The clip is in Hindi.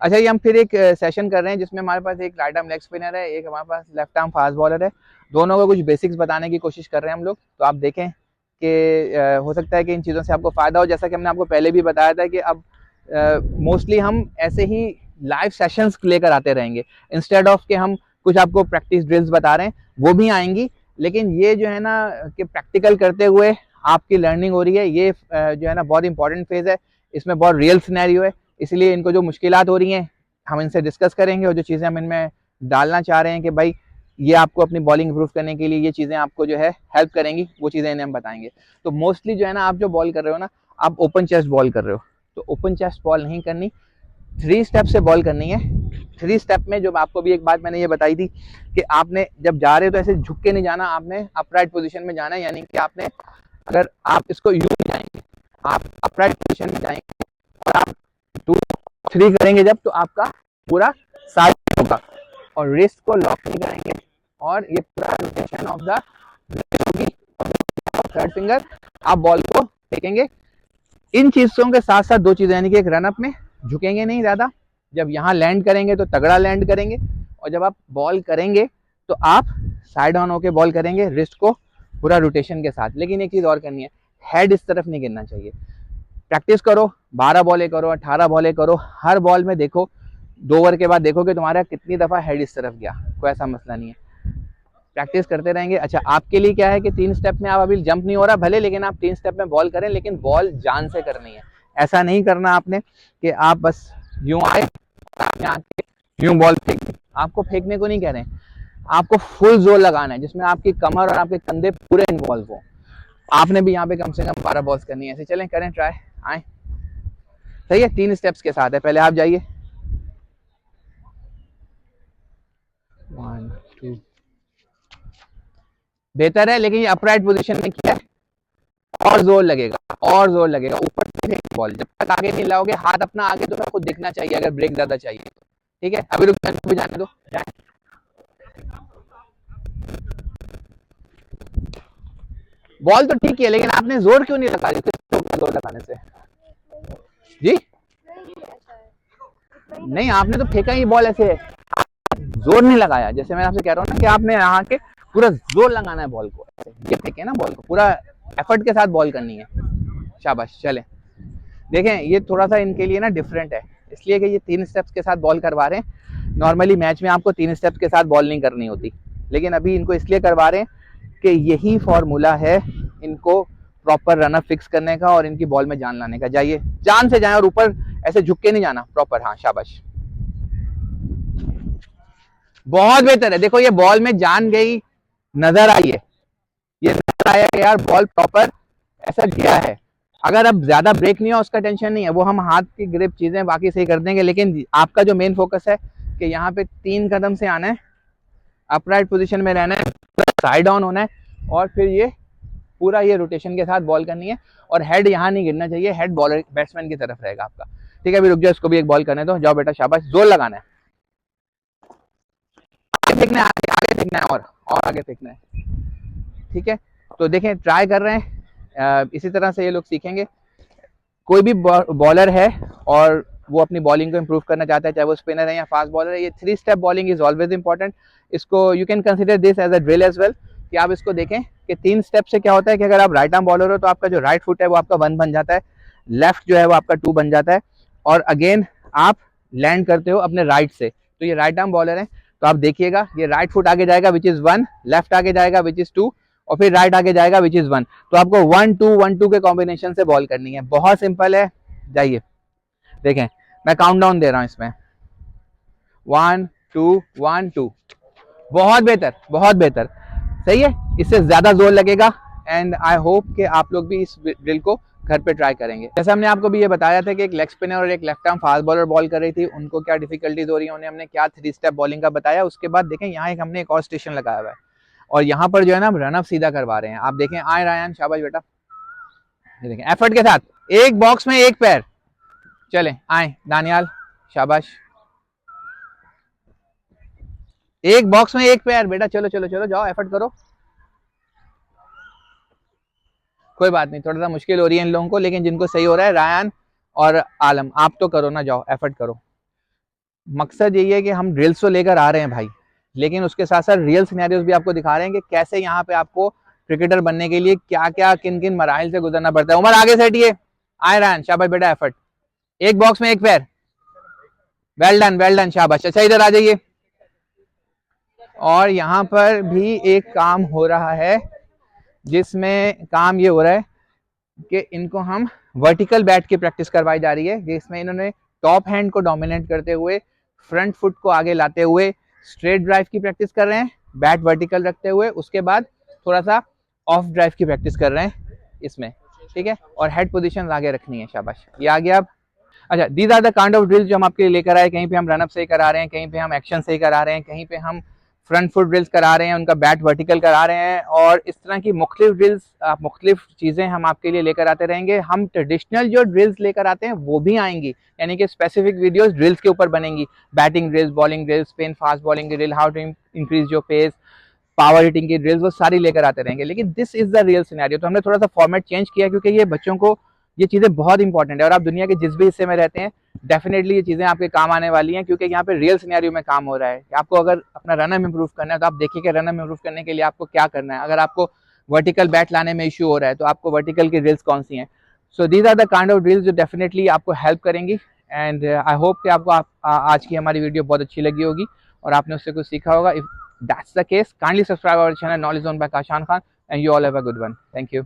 अच्छा, ये हम फिर एक सेशन कर रहे हैं जिसमें हमारे पास एक राइट आर्म लेग स्पिनर है, एक हमारे पास लेफ्ट आर्म फास्ट बॉलर है। दोनों को कुछ बेसिक्स बताने की कोशिश कर रहे हैं हम लोग, तो आप देखें कि हो सकता है कि इन चीज़ों से आपको फ़ायदा हो। जैसा कि हमने आपको पहले भी बताया था कि अब मोस्टली हम ऐसे ही लाइव सेशंस लेकर आते रहेंगे, इंस्टेड ऑफ कि हम कुछ आपको प्रैक्टिस ड्रिल्स बता रहे हैं, वो भी आएंगी, लेकिन ये जो है ना कि प्रैक्टिकल करते हुए आपकी लर्निंग हो रही है, ये जो है ना बहुत इंपॉर्टेंट फेज़ है। इसमें बहुत रियल सिनेरियो है, इसलिए इनको जो मुश्किलात हो रही हैं हम इनसे डिस्कस करेंगे, और जो चीज़ें हम इनमें डालना चाह रहे हैं कि भाई ये आपको अपनी बॉलिंग इंप्रूव करने के लिए ये चीज़ें आपको जो है हेल्प करेंगी, वो चीज़ें इन्हें हम बताएंगे। तो मोस्टली जो है ना आप जो बॉल कर रहे हो ना, आप ओपन चेस्ट बॉल कर रहे हो, तो ओपन चेस्ट बॉल नहीं करनी, 3 स्टेप से बॉल करनी है। 3 स्टेप में जो आपको भी एक बात मैंने ये बताई थी कि आपने जब जा रहे हो तो ऐसे झुक के नहीं जाना, आपने अपराइट पोजीशन में जाना है। यानी कि आपने, अगर आप इसको यूं जाएंगे, आप अपराइट पोजीशन में जाएंगे और आप 2 3 करेंगे जब, तो आपका पूरा साइड होगा और रिस्ट को लॉक नहीं करेंगे, और ये पूरा रोटेशन ऑफ द होगी, थर्ड फिंगर आप बॉल को फेंकेंगे। इन चीजों के साथ साथ 2 चीजें, यानी कि एक रनअप में झुकेंगे नहीं ज्यादा, जब यहाँ लैंड करेंगे तो तगड़ा लैंड करेंगे, और जब आप बॉल करेंगे तो आप साइड ऑन होके बॉल करेंगे, रिस्ट को पूरा रोटेशन के साथ। लेकिन एक चीज और करनी है, हेड इस तरफ नहीं गिरना चाहिए। प्रैक्टिस करो, 12 बॉलें करो, 18 बॉलें करो, हर बॉल में देखो, 2 ओवर के बाद देखो कि तुम्हारा कितनी दफा हेड इस तरफ गया, कोई ऐसा मसला नहीं है। प्रैक्टिस करते रहेंगे। अच्छा, आपके लिए क्या है कि 3 स्टेप में आप अभी जंप नहीं हो रहा भले, लेकिन आप 3 स्टेप में बॉल करें, लेकिन बॉल जान से करनी है। ऐसा नहीं करना आपने कि आप बस यूं आए, यूं बॉल फेंक दी। आपको फेंकने को नहीं कह रहे हैं, आपको फुल जोर लगाना है, जिसमें आपकी कमर और आपके कंधे पूरे इन्वॉल्व हो। आपने भी यहाँ पे कम से कम 12 बॉल्स करनी है। ऐसे चलें, करें ट्राई, आए। सही है, 3 स्टेप्स के साथ है। पहले आप जाइए, 1 2, बेहतर है, लेकिन ये अपराइट पोजीशन में किया है, और जोर लगेगा, और जोर लगेगा, ऊपर से बॉल जब तक आगे नहीं लाओगे, हाथ अपना आगे तो खुद दिखना चाहिए अगर ब्रेक ज्यादा चाहिए तो। ठीक है, अभी रुक भी जाने दो, जाए। बॉल तो ठीक है, लेकिन आपने जोर क्यों नहीं लगा, जोर लगाने से जी नहीं, आपने तो फेंका ही बॉल ऐसे, जोर नहीं लगाया। जैसे मैं आपसे कह रहा हूँ ना कि आपने यहाँ के पूरा जोर लगाना है बॉल को, ये फेंके ना बॉल को, पूरा एफर्ट के साथ बॉल करनी है। शाबाश, चले। देखें, ये थोड़ा सा इनके लिए ना डिफरेंट है, इसलिए कि ये 3 स्टेप्स के साथ बॉल करवा रहे हैं। नॉर्मली मैच में आपको 3 स्टेप्स के साथ बॉल नहीं करनी होती, लेकिन अभी इनको इसलिए करवा रहे हैं कि यही फॉर्मूला है इनको प्रॉपर रनअप फिक्स करने का और इनकी बॉल में जान लाने का। जाइए, जान से जाए, और ऊपर ऐसे झुक के नहीं जाना, प्रॉपर। हाँ, शाबाश, बहुत बेहतर है। देखो, ये बॉल में जान गई, नजर आई है, ये नजर आया कि यार बॉल प्रॉपर ऐसा गया है। अगर अब ज्यादा ब्रेक नहीं हो उसका टेंशन नहीं है, वो हम हाथ की ग्रिप चीजें बाकी सही कर देंगे, लेकिन आपका जो मेन फोकस है कि यहाँ पे 3 कदम से आना है, अपराइट पोजीशन में रहना है, साइड ऑन होना है, और फिर ये पूरा ये रोटेशन के साथ बॉल करनी है, और हेड यहाँ नहीं गिरना चाहिए, हेड बॉलर बैट्समैन की तरफ रहेगा आपका। ठीक है, अभी रुक जाओ, इसको भी एक बॉल करने दो। जाओ बेटा, शाबाश, जोर लगाना है, आगे फेंकना है, आगे आगे फेंकना है, और आगे फेंकना है। ठीक है, तो देखें, ट्राई कर रहे हैं, इसी तरह से ये लोग सीखेंगे। कोई भी बॉलर है और वो अपनी बॉलिंग को इंप्रूव करना चाहता है, चाहे वो स्पिनर है या फास्ट बॉलर है, ये 3 step bowling is always important. इसको you can consider this as a drill as well, कि आप इसको देखें कि 3 स्टेप से क्या होता है कि अगर आप राइट आर्म बॉलर हो तो आपका जो राइट फुट है वो आपका 1 बन जाता है, लेफ्ट जो है वो आपका 2 बन जाता है, और अगेन आप लैंड करते हो अपने राइट से। तो ये राइट आर्म बॉलर है, तो आप देखिएगा, ये राइट फुट आगे जाएगा विच इज 1, लेफ्ट आगे जाएगा विच इज 2, और फिर राइट आगे जाएगा विच इज 1। तो आपको 1-2-1-2 के कॉम्बिनेशन से बॉल करनी है, बहुत सिंपल है। जाइए, देखें, मैं काउंट डाउन दे रहा हूं इसमें, 1-2-1-2। बहुत बेहतर, बहुत बेहतर, सही है। इससे ज्यादा जोर लगेगा, एंड आई होप कि आप लोग भी इस ड्रिल को घर पे ट्राई करेंगे। जैसे हमने आपको भी ये बताया था कि एक लेग स्पिनर और एक left arm fast bowler ball कर रही थी, उनको क्या डिफिकल्टीज हो रही है, उन्हें हमने क्या 3 स्टेप बॉलिंग का बताया। उसके बाद देखें, यहाँ एक हमने एक और स्टेशन लगाया हुआ है, और यहाँ पर जो है ना हम रनअप सीधा करवा रहे हैं। आप देखें, आए रायन, शाबाश बेटा, ये देखें, एफर्ट के साथ, एक बॉक्स में एक पैर। चले, आए दानियाल, शाबाश, एक बॉक्स में एक पैर बेटा, चलो चलो चलो, जाओ, एफर्ट करो। कोई बात नहीं, थोड़ा सा मुश्किल हो रही है इन लोगों को, लेकिन जिनको सही हो रहा है, रायन और आलम, आप तो करो ना, जाओ, एफर्ट करो। मकसद यही है कि हम ड्रिल्स तो लेकर आ रहे हैं भाई, लेकिन उसके साथ साथ रियल सिनेरियोज भी आपको दिखा रहे हैं कि कैसे यहाँ पे आपको क्रिकेटर बनने के लिए क्या क्या किन किन मराइल से गुजरना पड़ता है। उमर आगे से हटिए, आए रैन, शाबाश बेटा, एफर्ट, एक बॉक्स में एक पैर, वेल डन, शाबाश। अच्छा इधर आ जाइए। और यहाँ पर भी एक काम हो रहा है, जिसमें काम ये हो रहा है कि इनको हम वर्टिकल बैट की प्रैक्टिस करवाई जा रही है, जिसमें इन्होंने टॉप हैंड को डोमिनेट करते हुए, फ्रंट फुट को आगे लाते हुए स्ट्रेट ड्राइव की प्रैक्टिस कर रहे हैं, बैट वर्टिकल रखते हुए, उसके बाद थोड़ा सा ऑफ ड्राइव की प्रैक्टिस कर रहे हैं इसमें, ठीक है। और हेड पोजीशन आगे रखनी है, शाबाश, ये आ गया अब। अच्छा, these are the kind of drills जो हम आपके लिए लेकर आए। कहीं पे हम रनअप सही करा रहे हैं, कहीं पे हम एक्शन सही करा रहे हैं, कहीं पे हम फ्रंट फुट ड्रिल्स करा रहे हैं, उनका बैट वर्टिकल करा रहे हैं, और इस तरह की मुख्तलिफ ड्रिल्स, मुख्तलिफ चीज़ें हम आपके लिए लेकर आते रहेंगे। हम ट्रेडिशनल जो ड्रिल्स लेकर आते हैं वो भी आएंगी, यानी कि स्पेसिफिक वीडियोस ड्रिल्स के ऊपर बनेंगी, batting drills, bowling drills, spin fast bowling drill, how to increase your pace, power hitting की ड्रिल्स, वो सारी लेकर आते रहेंगे। लेकिन this is the real scenario. तो हमने थोड़ा सा फॉर्मेट चेंज किया, क्योंकि ये बच्चों को ये चीज़ें बहुत इंपॉर्टेंट है, और आप दुनिया के जिस भी हिस्से में रहते हैं डेफिनेटली ये चीज़ें आपके काम आने वाली हैं, क्योंकि यहाँ पे रियल सिनेरियो में काम हो रहा है। आपको अगर अपना रनअप इंप्रूव करना है तो आप देखिए कि रनअप इंप्रूव करने के लिए आपको क्या करना है। अगर आपको वर्टिकल बैट लाने में इशू हो रहा है तो आपको वर्टिकल की ड्रिल्स कौन सी हैं। So these are the kind of drills जो डेफिनेटली आपको हेल्प करेंगी। एंड आई होप कि आपको आज की हमारी वीडियो बहुत अच्छी लगी होगी और आपने उससे कुछ सीखा होगा। If that's the case, kindly subscribe our channel Knowledge Zone by Kashan Khan, and you all have a good one. Thank you.